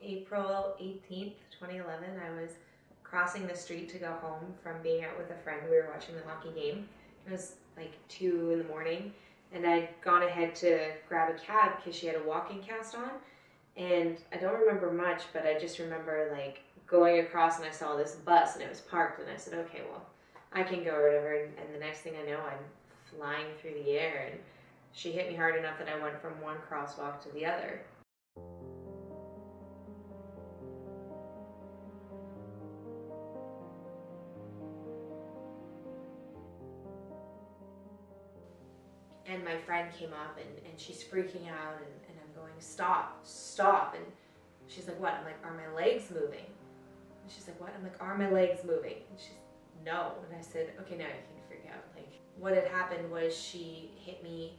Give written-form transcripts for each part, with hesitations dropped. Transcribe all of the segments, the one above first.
April 18th, 2011, I was crossing the street to go home from being out with a friend. We were watching the hockey game. It was like 2 in the morning, and I'd gone ahead to grab a cab because she had a walking cast on. And I don't remember much, but I just remember like going across and I saw this bus and it was parked, and I said, okay, well, I can go or whatever. And the next thing I know, I'm flying through the air, and she hit me hard enough that I went from one crosswalk to the other. And my friend came up and she's freaking out, and I'm going, stop, stop. And she's like, what? I'm like, are my legs moving? And she's like, what? I'm like, are my legs moving? And she's, no. And I said, okay, now you can freak out. Like, what had happened was she hit me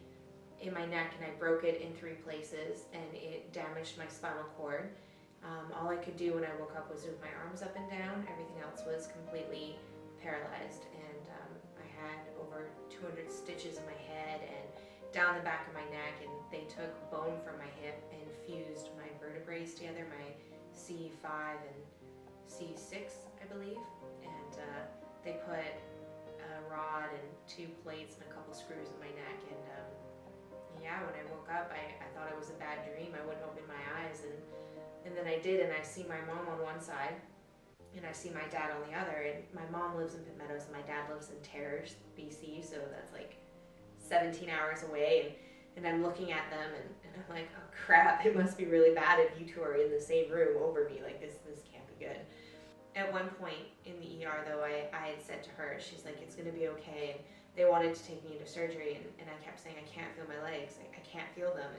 in my neck and I broke it in 3 places, and it damaged my spinal cord. All I could do when I woke up was move my arms up and down. Everything else was completely paralyzed, and I had over 200 stitches in my head and down the back of my neck, and they took bone from my hip and fused my vertebrae together, my C5 and C6, I believe, and they put a rod and 2 plates and a couple screws in my neck, and yeah, when I woke up, I thought it was a bad dream. I wouldn't open my eyes, and then I did, and I see my mom on one side, and I see my dad on the other, and my mom lives in Pitt Meadows, and my dad lives in Terrace, BC, so that's like 17 hours away, and I'm looking at them, and I'm like, oh crap, it must be really bad if you two are in the same room over me, like this can't be good. At one point in the ER though, I had said to her, she's like, it's gonna be okay, and they wanted to take me into surgery, and I kept saying, I can't feel my legs, I can't feel them,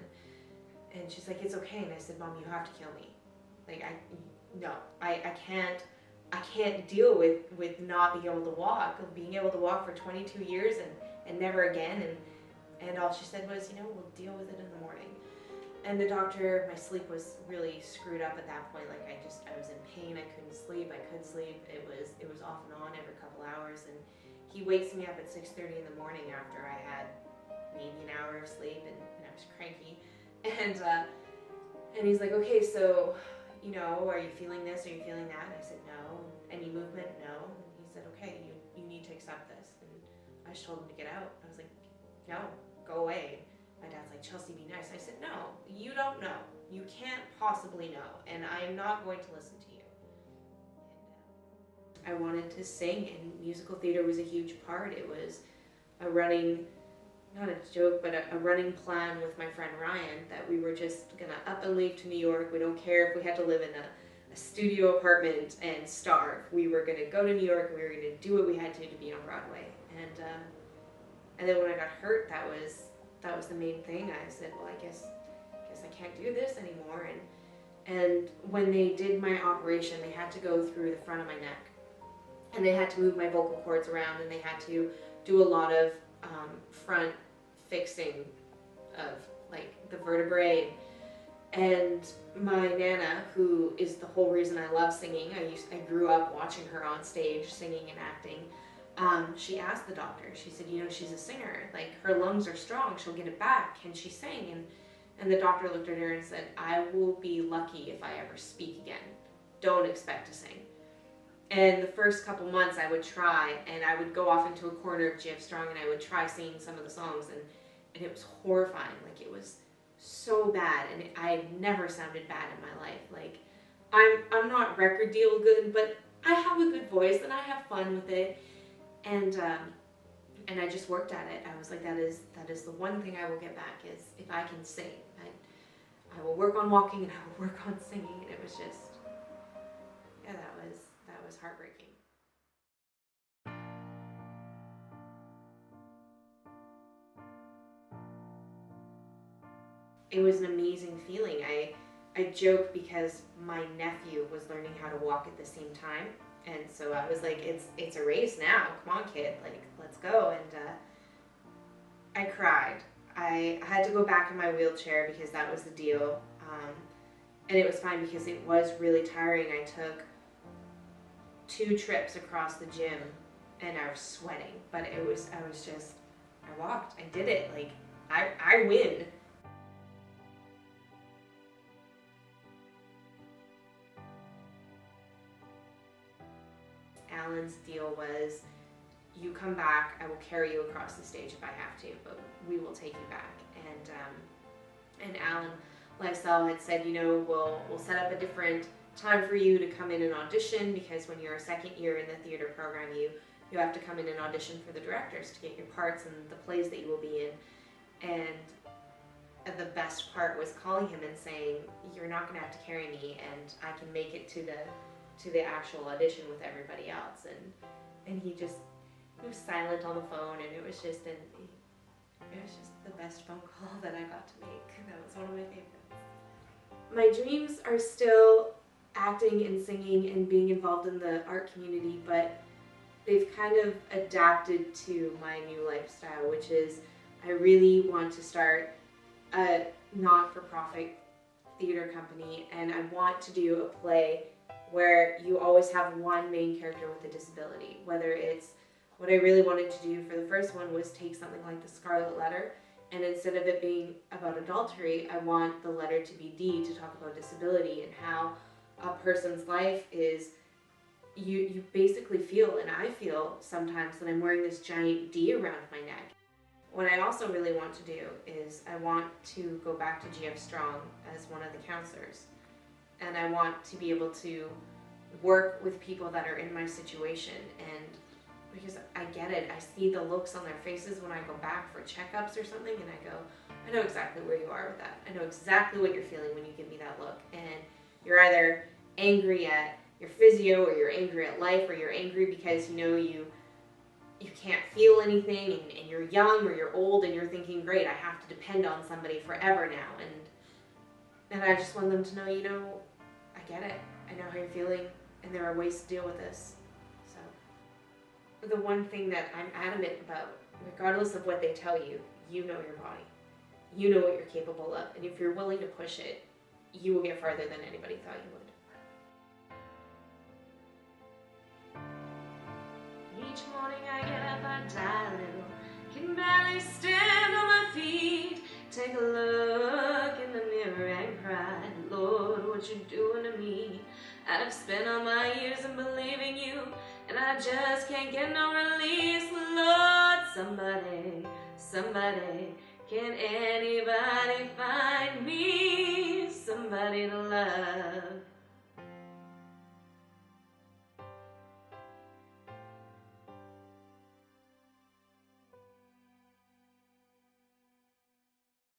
and she's like, it's okay, and I said, Mom, you have to kill me. Like, I can't deal with not being able to walk, being able to walk for 22 years and never again, and all she said was, you know, we'll deal with it in the morning. And the doctor, my sleep was really screwed up at that point. Like I was in pain, I couldn't sleep, I could sleep. It was off and on every couple hours, and he wakes me up at 6:30 in the morning after I had maybe an hour of sleep, and I was cranky. And he's like, okay, so, you know, are you feeling this? Are you feeling that? And I said, no. Any movement? No. And he said, okay, you need to accept this. And I just told him to get out. I was like, no, go away. My dad's like, Chelsea, be nice. I said, no, you don't know. You can't possibly know, and I am not going to listen to you. And I wanted to sing, and musical theater was a huge part. It was a running, not a joke, but a running plan with my friend Ryan that we were just gonna up and leave to New York. We don't care if we had to live in a studio apartment and starve. We were gonna go to New York, and we were gonna do what we had to be on Broadway. And then when I got hurt, that was the main thing. I said, well, I guess I can't do this anymore. And when they did my operation, they had to go through the front of my neck, and they had to move my vocal cords around, and they had to do a lot of front fixing of like the vertebrae. And my Nana, who is the whole reason I love singing, I grew up watching her on stage singing and acting. She asked the doctor, she said, you know, she's a singer, like her lungs are strong, she'll get it back, can she sing? And the doctor looked at her and said, I will be lucky if I ever speak again. Don't expect to sing. And the first couple months I would try, and I would go off into a corner of GF Strong, and I would try singing some of the songs, and it was horrifying. Like, it was so bad, and I had never sounded bad in my life. Like, I'm not record deal good, but I have a good voice, and I have fun with it. And I just worked at it. I was like, that is the one thing I will get back, is if I can sing. I will work on walking, and I will work on singing, and it was just, yeah, that was heartbreaking. It was an amazing feeling. I joke because my nephew was learning how to walk at the same time, and so I was like, it's a race now. Come on, kid, like let's go. And I cried. I had to go back in my wheelchair because that was the deal, and it was fine because it was really tiring. I took 2 trips across the gym, and I was sweating, but I walked. I did it. Like I win. Alan's deal was, you come back, I will carry you across the stage if I have to, but we will take you back. And Alan Lysell had said, we'll set up a different time for you to come in and audition, because when you're a second year in the theater program, you have to come in and audition for the directors to get your parts in the plays that you will be in. And the best part was calling him and saying, you're not going to have to carry me, and I can make it to the actual audition with everybody else. And he was silent on the phone, and it was just the best phone call that I got to make. That was one of my favorites. My dreams are still acting and singing and being involved in the art community, but they've kind of adapted to my new lifestyle, which is I really want to start a not-for-profit theater company, and I want to do a play where you always have one main character with a disability. Whether it's, what I really wanted to do for the first one was take something like The Scarlet Letter, and instead of it being about adultery, I want the letter to be D, to talk about disability and how a person's life is, you basically feel, and I feel sometimes, that I'm wearing this giant D around my neck. What I also really want to do is I want to go back to GF Strong as one of the counselors. And I want to be able to work with people that are in my situation, and because I get it, I see the looks on their faces when I go back for checkups or something, and I go, I know exactly where you are with that. I know exactly what you're feeling when you give me that look. And you're either angry at your physio, or you're angry at life, or you're angry because you can't feel anything, and you're young or you're old, and you're thinking, great, I have to depend on somebody forever now. And I just want them to know, I get it. I know how you're feeling, and there are ways to deal with this. So the one thing that I'm adamant about, regardless of what they tell you, you know your body. You know what you're capable of, and if you're willing to push it, you will get farther than anybody thought you would. Each morning I get up, I die a little, can barely stand on my feet. Take a look in the mirror and cry, Lord, what you doing to me? I've spent all my years in believing you, and I just can't get no release. Lord, somebody, can anybody find me somebody to love?